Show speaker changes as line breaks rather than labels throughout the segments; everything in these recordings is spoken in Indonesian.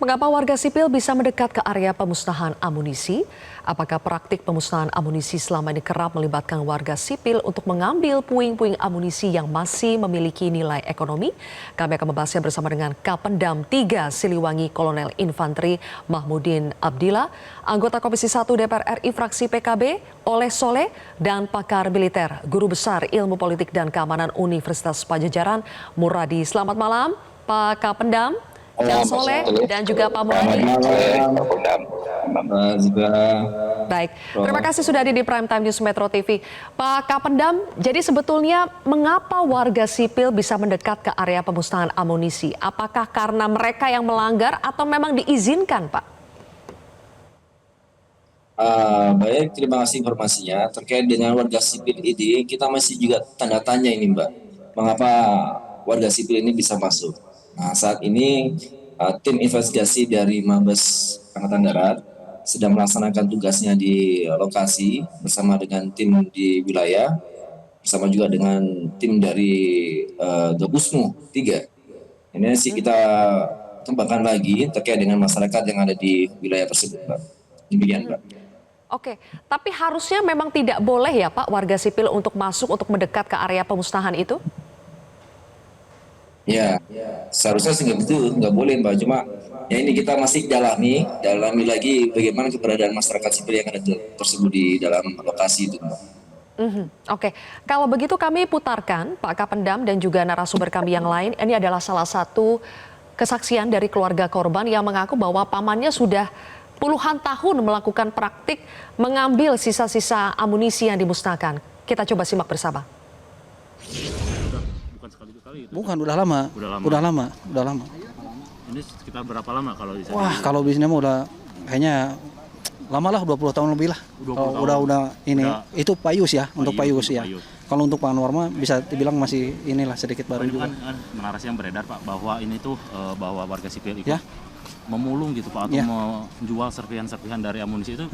Mengapa warga sipil bisa mendekat ke area pemusnahan amunisi? Apakah praktik pemusnahan amunisi selama ini kerap melibatkan warga sipil untuk mengambil puing-puing amunisi yang masih memiliki nilai ekonomi? Kami akan membahasnya bersama dengan Kapendam 3 Siliwangi Kolonel Infanteri Mahmudin Abdillah, anggota Komisi 1 DPR RI fraksi PKB Oleh Soleh, dan pakar militer, Guru Besar Ilmu Politik dan Keamanan Universitas Padjadjaran Muradi. Selamat malam, Pak Kapendam. Cak Soleh dan juga Pak Muradi. Baik, terima kasih sudah hadir di Prime Time News Metro TV. Pak Kapendam, jadi sebetulnya mengapa warga sipil bisa mendekat ke area pemusnahan amunisi? Apakah karena mereka yang melanggar atau memang diizinkan, Pak?
Baik, terima kasih informasinya. Terkait dengan warga sipil ini, kita masih juga tanda tanya ini, Mbak. Mengapa warga sipil ini bisa masuk? Nah, saat ini tim investigasi dari Mabes Angkatan Darat sedang melaksanakan tugasnya di lokasi bersama dengan tim di wilayah, bersama juga dengan tim dari Gabusmu 3. Ini sih kita kembangkan lagi terkait dengan masyarakat yang ada di wilayah tersebut, Mbak. Demikian, Mbak.
Oke, tapi harusnya memang tidak boleh ya Pak warga sipil untuk masuk untuk mendekat ke area pemusnahan itu?
Ya, seharusnya sih nggak boleh, Mbak. Cuma ya ini kita masih dalami lagi bagaimana keberadaan masyarakat sipil yang ada tersebut di dalam lokasi itu, Mbak.
Oke, kalau begitu kami putarkan Pak Kapendam dan juga narasumber kami yang lain. Ini adalah salah satu kesaksian dari keluarga korban yang mengaku bahwa pamannya sudah puluhan tahun melakukan praktik mengambil sisa-sisa amunisi yang dimusnahkan. Kita coba simak bersama.
Bukan, udah lama. Udah lama.
Ini sekitar berapa lama kalau bisa?
Wah, kalau bisnisnya mah udah kayaknya lama lah, 20 tahun lebih lah. Udah ini. Itu payus ya, untuk payus ya. Kalau untuk Pak Anwar mah bisa dibilang masih inilah sedikit baru juga.
Kan narasi yang beredar Pak bahwa ini tuh bahwa warga sipil ikut memulung gitu Pak, atau menjual serpihan-serpihan dari amunisi itu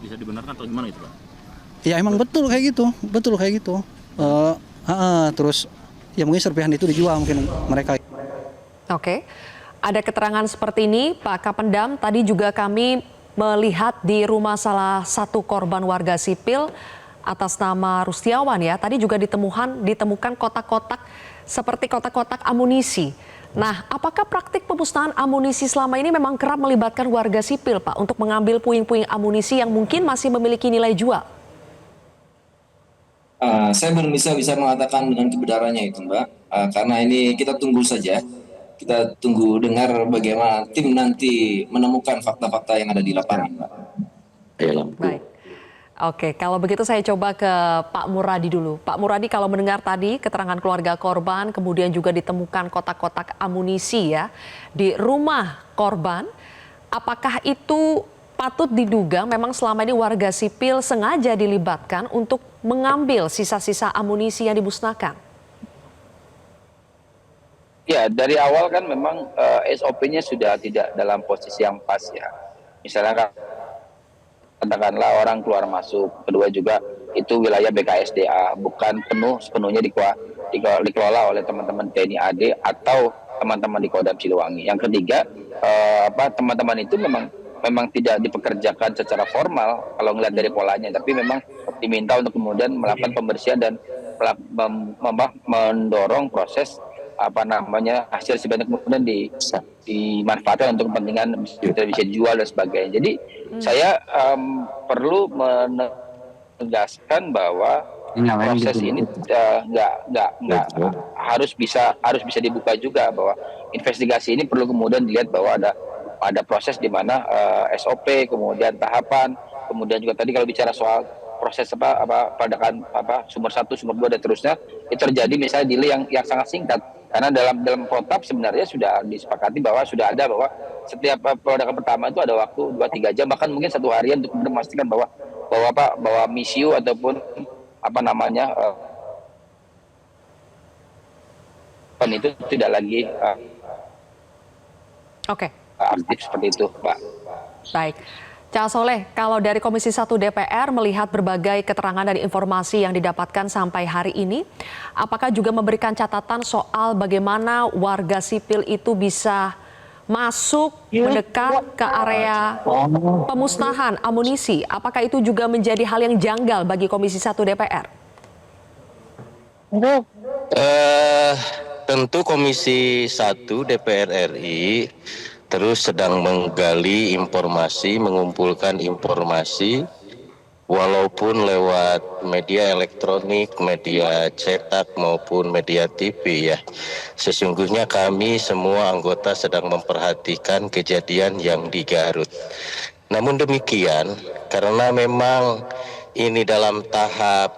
bisa dibenarkan atau gimana itu Pak?
Ya emang betul kayak gitu. Terus ya mungkin serpihan itu dijual mungkin mereka.
Oke, ada keterangan seperti ini Pak Kapendam. Tadi juga kami melihat di rumah salah satu korban warga sipil atas nama Rustiawan ya. Tadi juga ditemukan kotak-kotak seperti kotak-kotak amunisi. Nah, apakah praktik pemusnahan amunisi selama ini memang kerap melibatkan warga sipil Pak untuk mengambil puing-puing amunisi yang mungkin masih memiliki nilai jual?
Saya belum bisa mengatakan dengan kebenarannya itu, Mbak, karena ini kita tunggu saja. Kita tunggu dengar bagaimana tim nanti menemukan fakta-fakta yang ada di lapangan, Mbak.
Baik. Oke, kalau begitu saya coba ke Pak Muradi dulu. Pak Muradi, kalau mendengar tadi keterangan keluarga korban, kemudian juga ditemukan kotak-kotak amunisi ya di rumah korban, apakah itu patut diduga memang selama ini warga sipil sengaja dilibatkan untuk mengambil sisa-sisa amunisi yang dimusnahkan?
Ya, dari awal kan memang SOP-nya sudah tidak dalam posisi yang pas ya. Misalnya katakanlah orang keluar masuk, kedua juga itu wilayah BKSDA, bukan sepenuhnya dikelola oleh teman-teman TNI AD atau teman-teman di Kodam Siliwangi. Yang ketiga, teman-teman itu memang tidak dipekerjakan secara formal kalau ngelihat dari polanya, tapi memang diminta untuk kemudian melakukan pembersihan dan mendorong proses hasil sebanyak kemudian dimanfaatkan untuk kepentingan bisa dijual dan sebagainya. Jadi saya perlu menegaskan bahwa proses ini nggak harus bisa dibuka juga, bahwa investigasi ini perlu kemudian dilihat bahwa ada proses di mana SOP, kemudian tahapan, kemudian juga tadi kalau bicara soal proses peledakan sumber 1, sumber 2 dan terusnya, itu terjadi misalnya delay yang sangat singkat. Karena dalam protap sebenarnya sudah disepakati bahwa sudah ada bahwa setiap peledakan pertama itu ada waktu 2-3 jam, bahkan mungkin 1 harian untuk memastikan bahwa misiu ataupun itu tidak lagi aktif seperti itu, Pak.
Baik. Cak Soleh, kalau dari Komisi 1 DPR melihat berbagai keterangan dan informasi yang didapatkan sampai hari ini, apakah juga memberikan catatan soal bagaimana warga sipil itu bisa masuk mendekat ke area pemusnahan amunisi. Apakah itu juga menjadi hal yang janggal bagi Komisi 1 DPR?
Tentu Komisi 1 DPR RI terus sedang menggali informasi, mengumpulkan informasi, walaupun lewat media elektronik, media cetak maupun media TV ya. Sesungguhnya kami semua anggota sedang memperhatikan kejadian yang di Garut. Namun demikian, karena memang ini dalam tahap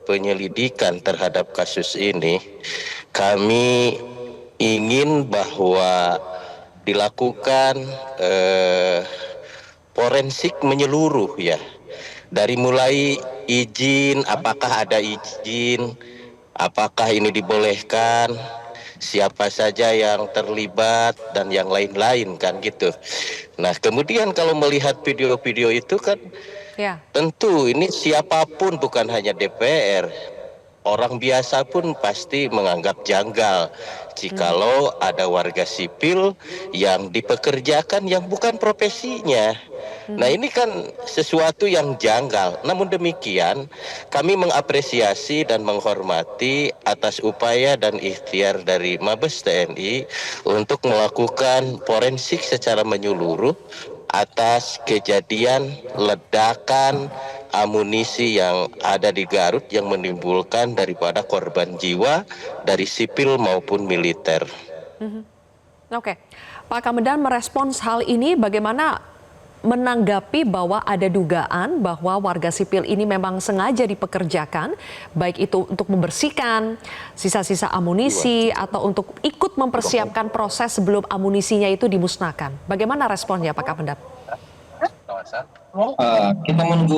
penyelidikan terhadap kasus ini, kami ingin bahwa dilakukan forensik menyeluruh ya, dari mulai izin, apakah ada izin, apakah ini dibolehkan, siapa saja yang terlibat dan yang lain-lain kan gitu. Nah kemudian kalau melihat video-video itu kan tentu ini siapapun, bukan hanya DPR, orang biasa pun pasti menganggap janggal jikalau ada warga sipil yang dipekerjakan yang bukan profesinya. Nah ini kan sesuatu yang janggal. Namun demikian kami mengapresiasi dan menghormati atas upaya dan ikhtiar dari Mabes TNI untuk melakukan forensik secara menyeluruh atas kejadian ledakan amunisi yang ada di Garut yang menimbulkan daripada korban jiwa dari sipil maupun militer.
Oke, Pak Kamedan merespons hal ini, bagaimana menanggapi bahwa ada dugaan bahwa warga sipil ini memang sengaja dipekerjakan, baik itu untuk membersihkan sisa-sisa amunisi atau untuk ikut mempersiapkan proses sebelum amunisinya itu dimusnahkan. Bagaimana responnya Pak Kamedan?
Kita menunggu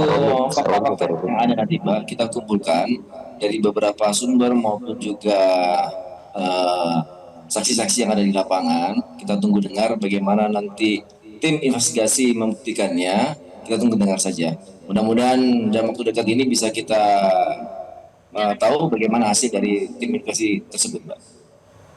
fakta-fakta yang ada nanti, Mbak. Kita kumpulkan dari beberapa sumber maupun juga saksi-saksi yang ada di lapangan. Kita tunggu dengar bagaimana nanti tim investigasi membuktikannya. Kita tunggu dengar saja. Mudah-mudahan dalam waktu dekat ini bisa kita tahu bagaimana hasil dari tim investigasi tersebut, Mbak.